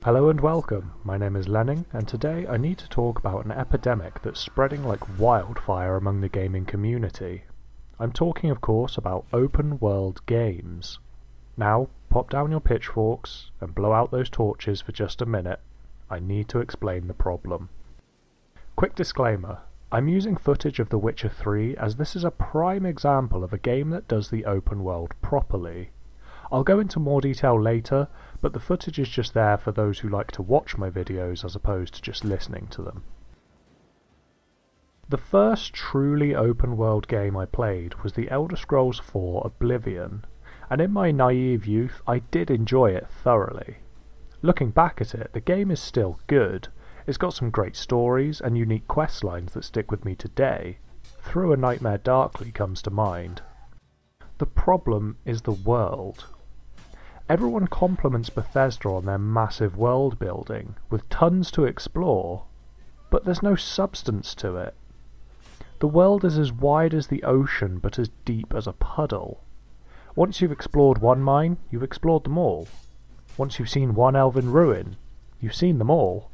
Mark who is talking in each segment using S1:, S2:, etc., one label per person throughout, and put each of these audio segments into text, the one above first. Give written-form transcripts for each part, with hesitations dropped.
S1: Hello and welcome, my name is Lenning, and today I need to talk about an epidemic that's spreading like wildfire among the gaming community. I'm talking of course about open world games. Now, pop down your pitchforks and blow out those torches for just a minute. I need to explain the problem. Quick disclaimer, I'm using footage of The Witcher 3 as this is a prime example of a game that does the open world properly. I'll go into more detail later, but the footage is just there for those who like to watch my videos as opposed to just listening to them. The first truly open world game I played was The Elder Scrolls 4 Oblivion, and in my naive youth I did enjoy it thoroughly. Looking back at it, the game is still good. It's got some great stories and unique quest lines that stick with me today. Through a Nightmare Darkly comes to mind. The problem is the world. Everyone compliments Bethesda on their massive world building, with tons to explore, but there's no substance to it. The world is as wide as the ocean, but as deep as a puddle. Once you've explored one mine, you've explored them all. Once you've seen one elven ruin, you've seen them all.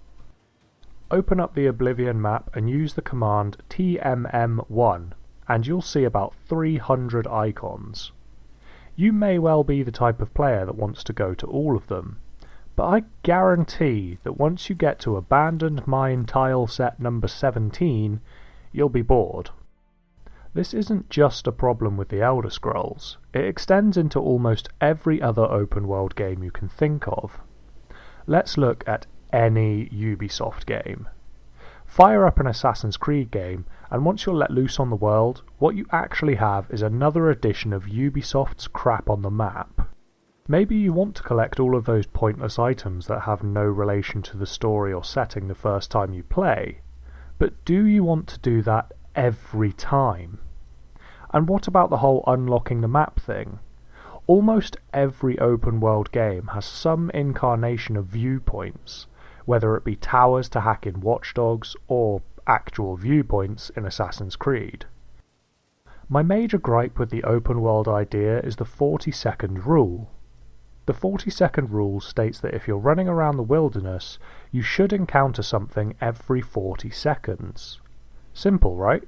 S1: Open up the Oblivion map and use the command TMM1, and you'll see about 300 icons. You may well be the type of player that wants to go to all of them, but I guarantee that once you get to Abandoned Mine tile set number 17, you'll be bored. This isn't just a problem with the Elder Scrolls, it extends into almost every other open world game you can think of. Let's look at any Ubisoft game. Fire up an Assassin's Creed game, and once you're let loose on the world, what you actually have is another edition of Ubisoft's crap on the map. Maybe you want to collect all of those pointless items that have no relation to the story or setting the first time you play, but do you want to do that every time? And what about the whole unlocking the map thing? Almost every open world game has some incarnation of viewpoints, whether it be towers to hack in Watch Dogs or actual viewpoints in Assassin's Creed. My major gripe with the open world idea is the 40-second rule. The 40-second rule states that if you're running around the wilderness, you should encounter something every 40 seconds. Simple, right?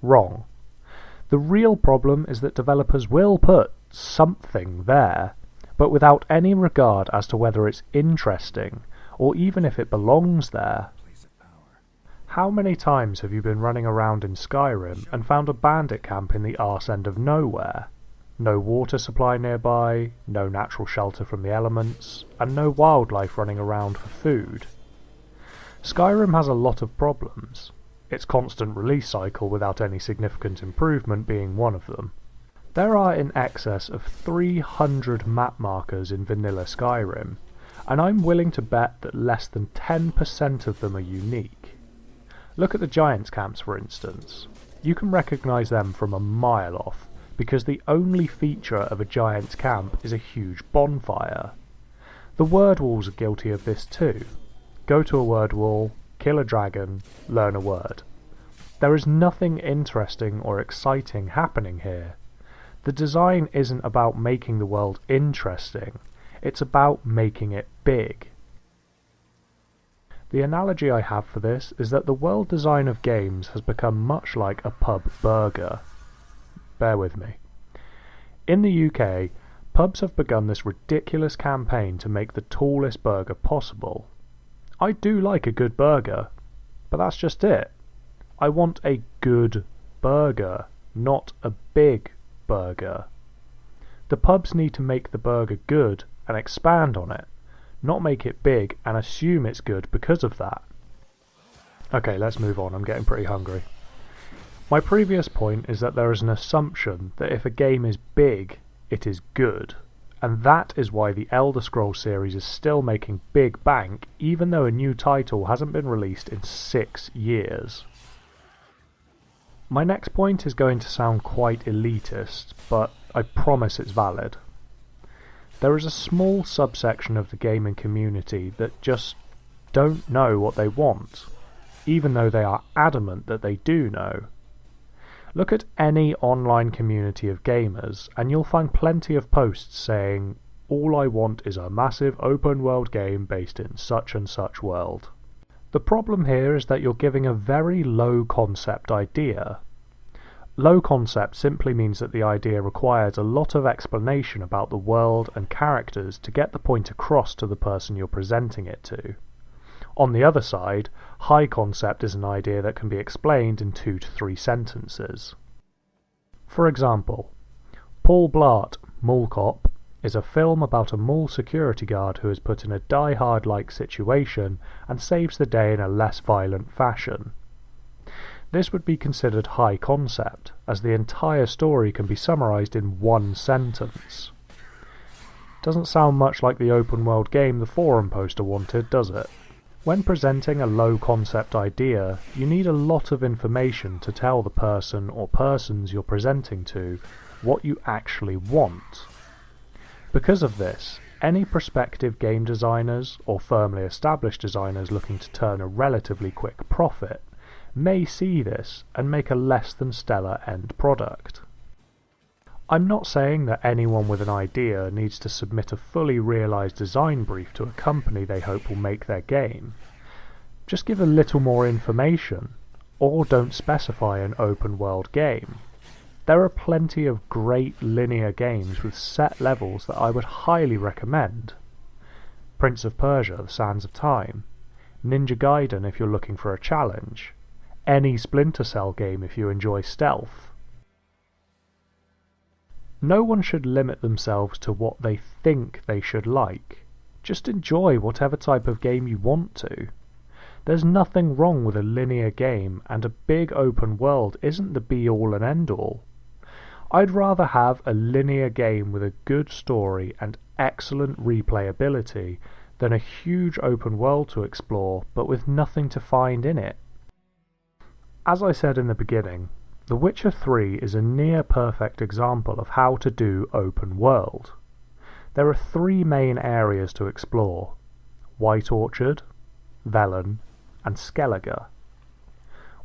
S1: Wrong. The real problem is that developers will put something there, but without any regard as to whether it's interesting, or even if it belongs there. How many times have you been running around in Skyrim and found a bandit camp in the arse end of nowhere? No water supply nearby, no natural shelter from the elements, and no wildlife running around for food. Skyrim has a lot of problems, its constant release cycle without any significant improvement being one of them. There are in excess of 300 map markers in vanilla Skyrim, and I'm willing to bet that less than 10% of them are unique. Look at the Giants camps for instance. You can recognise them from a mile off, because the only feature of a Giants camp is a huge bonfire. The word walls are guilty of this too. Go to a word wall, kill a dragon, learn a word. There is nothing interesting or exciting happening here. The design isn't about making the world interesting, it's about making it big. The analogy I have for this is that the world design of games has become much like a pub burger. Bear with me. In the UK, pubs have begun this ridiculous campaign to make the tallest burger possible. I do like a good burger, but that's just it. I want a good burger, not a big burger. The pubs need to make the burger good and expand on it, not make it big and assume it's good because of that. Okay, let's move on, I'm getting pretty hungry. My previous point is that there is an assumption that if a game is big, it is good, and that is why the Elder Scrolls series is still making big bank even though a new title hasn't been released in 6 years. My next point is going to sound quite elitist, but I promise it's valid. There is a small subsection of the gaming community that just don't know what they want, even though they are adamant that they do know. Look at any online community of gamers and you'll find plenty of posts saying, All I want is a massive open world game based in such and such world. The problem here is that you're giving a very low concept idea. Low concept simply means that the idea requires a lot of explanation about the world and characters to get the point across to the person you're presenting it to. On the other side, high concept is an idea that can be explained in 2 to 3 sentences. For example, Paul Blart, Mall Cop, is a film about a mall security guard who is put in a Die Hard-like situation and saves the day in a less violent fashion. This would be considered high concept, as the entire story can be summarized in 1 sentence. Doesn't sound much like the open world game the forum poster wanted, does it? When presenting a low concept idea, you need a lot of information to tell the person or persons you're presenting to what you actually want. Because of this, any prospective game designers or firmly established designers looking to turn a relatively quick profit may see this and make a less than stellar end product. I'm not saying that anyone with an idea needs to submit a fully realised design brief to a company they hope will make their game. Just give a little more information, or don't specify an open world game. There are plenty of great linear games with set levels that I would highly recommend. Prince of Persia: The Sands of Time, Ninja Gaiden if you're looking for a challenge, any Splinter Cell game if you enjoy stealth. No one should limit themselves to what they think they should like. Just enjoy whatever type of game you want to. There's nothing wrong with a linear game, and a big open world isn't the be-all and end-all. I'd rather have a linear game with a good story and excellent replayability than a huge open world to explore but with nothing to find in it. As I said in the beginning, The Witcher 3 is a near-perfect example of how to do open world. There are 3 main areas to explore: White Orchard, Velen, and Skellige.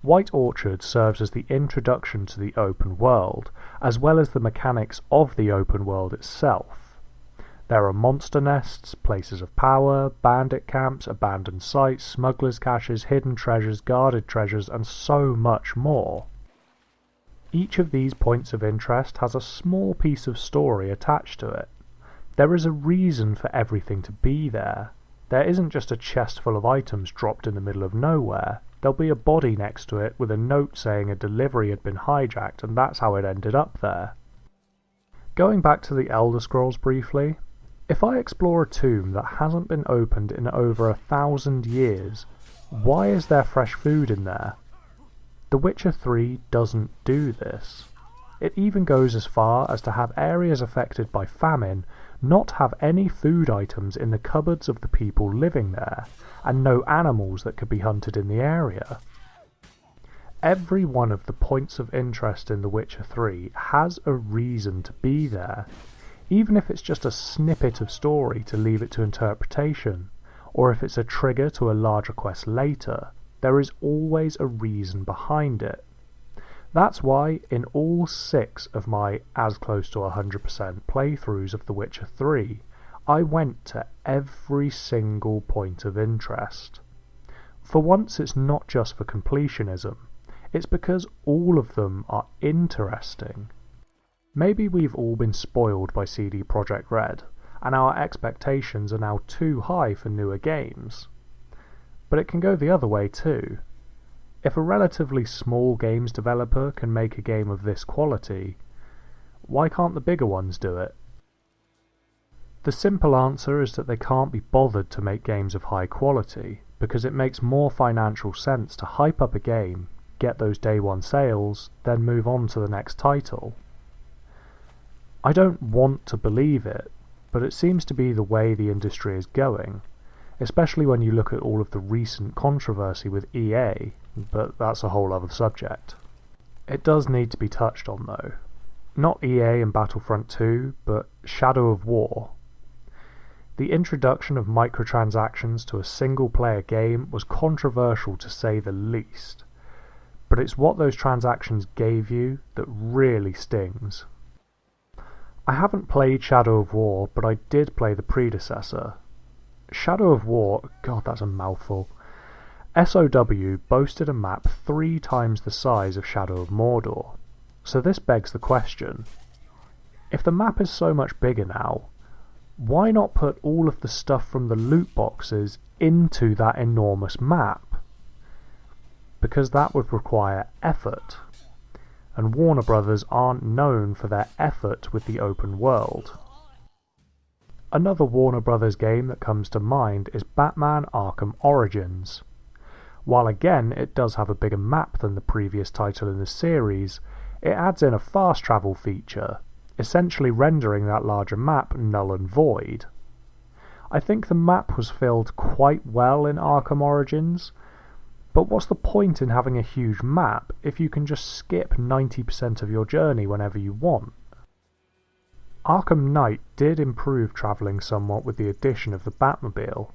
S1: White Orchard serves as the introduction to the open world, as well as the mechanics of the open world itself. There are monster nests, places of power, bandit camps, abandoned sites, smugglers' caches, hidden treasures, guarded treasures, and so much more. Each of these points of interest has a small piece of story attached to it. There is a reason for everything to be there. There isn't just a chest full of items dropped in the middle of nowhere. There'll be a body next to it with a note saying a delivery had been hijacked, and that's how it ended up there. Going back to the Elder Scrolls briefly, if I explore a tomb that hasn't been opened in over 1,000 years, why is there fresh food in there? The Witcher 3 doesn't do this. It even goes as far as to have areas affected by famine not have any food items in the cupboards of the people living there, and no animals that could be hunted in the area. Every one of the points of interest in The Witcher 3 has a reason to be there, even if it's just a snippet of story to leave it to interpretation, or if it's a trigger to a larger quest later. There is always a reason behind it. That's why in all 6 of my as close to 100% playthroughs of The Witcher 3, I went to every single point of interest. For once, it's not just for completionism, it's because all of them are interesting. Maybe we've all been spoiled by CD Projekt Red, and our expectations are now too high for newer games. But it can go the other way too. If a relatively small games developer can make a game of this quality, why can't the bigger ones do it? The simple answer is that they can't be bothered to make games of high quality, because it makes more financial sense to hype up a game, get those day one sales, then move on to the next title. I don't want to believe it, but it seems to be the way the industry is going, especially when you look at all of the recent controversy with EA, but that's a whole other subject. It does need to be touched on though. Not EA and Battlefront 2, but Shadow of War. The introduction of microtransactions to a single-player game was controversial to say the least, but it's what those transactions gave you that really stings. I haven't played Shadow of War, but I did play the predecessor. Shadow of War, God, that's a mouthful. SOW boasted a map 3 times the size of Shadow of Mordor. So this begs the question, if the map is so much bigger now, why not put all of the stuff from the loot boxes into that enormous map? Because that would require effort. And Warner Brothers aren't known for their effort with the open world. Another Warner Brothers game that comes to mind is Batman Arkham Origins. While again it does have a bigger map than the previous title in the series, it adds in a fast travel feature, essentially rendering that larger map null and void. I think the map was filled quite well in Arkham Origins, but what's the point in having a huge map if you can just skip 90% of your journey whenever you want? Arkham Knight did improve travelling somewhat with the addition of the Batmobile.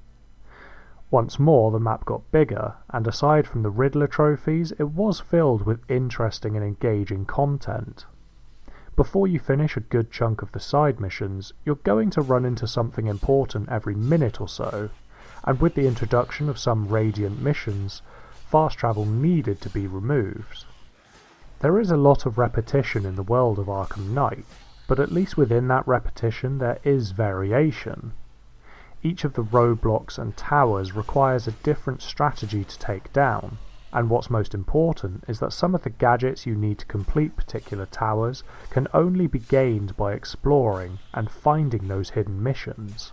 S1: Once more the map got bigger, and aside from the Riddler trophies, it was filled with interesting and engaging content. Before you finish a good chunk of the side missions, you're going to run into something important every minute or so, and with the introduction of some Radiant missions, fast travel needed to be removed. There is a lot of repetition in the world of Arkham Knight, but at least within that repetition there is variation. Each of the roadblocks and towers requires a different strategy to take down, and what's most important is that some of the gadgets you need to complete particular towers can only be gained by exploring and finding those hidden missions.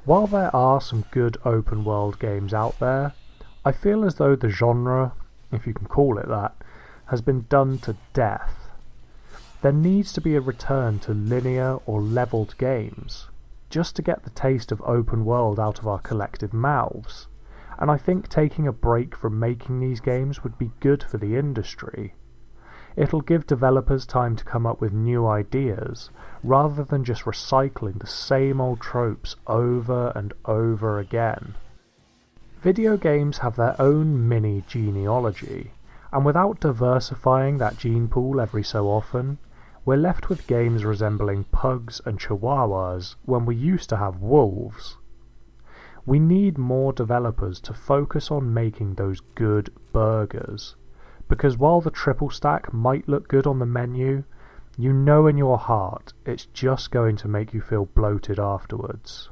S1: While there are some good open world games out there, I feel as though the genre, if you can call it that, has been done to death. There needs to be a return to linear or levelled games, just to get the taste of open world out of our collective mouths, and I think taking a break from making these games would be good for the industry. It'll give developers time to come up with new ideas, rather than just recycling the same old tropes over and over again. Video games have their own mini genealogy, and without diversifying that gene pool every so often, we're left with games resembling pugs and chihuahuas when we used to have wolves. We need more developers to focus on making those good burgers, because while the triple stack might look good on the menu, you know in your heart it's just going to make you feel bloated afterwards.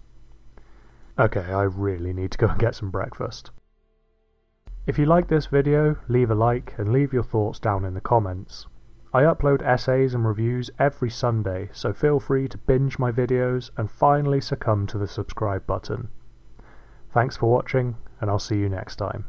S1: Okay, I really need to go and get some breakfast. If you like this video, leave a like and leave your thoughts down in the comments. I upload essays and reviews every Sunday, so feel free to binge my videos and finally succumb to the subscribe button. Thanks for watching, and I'll see you next time.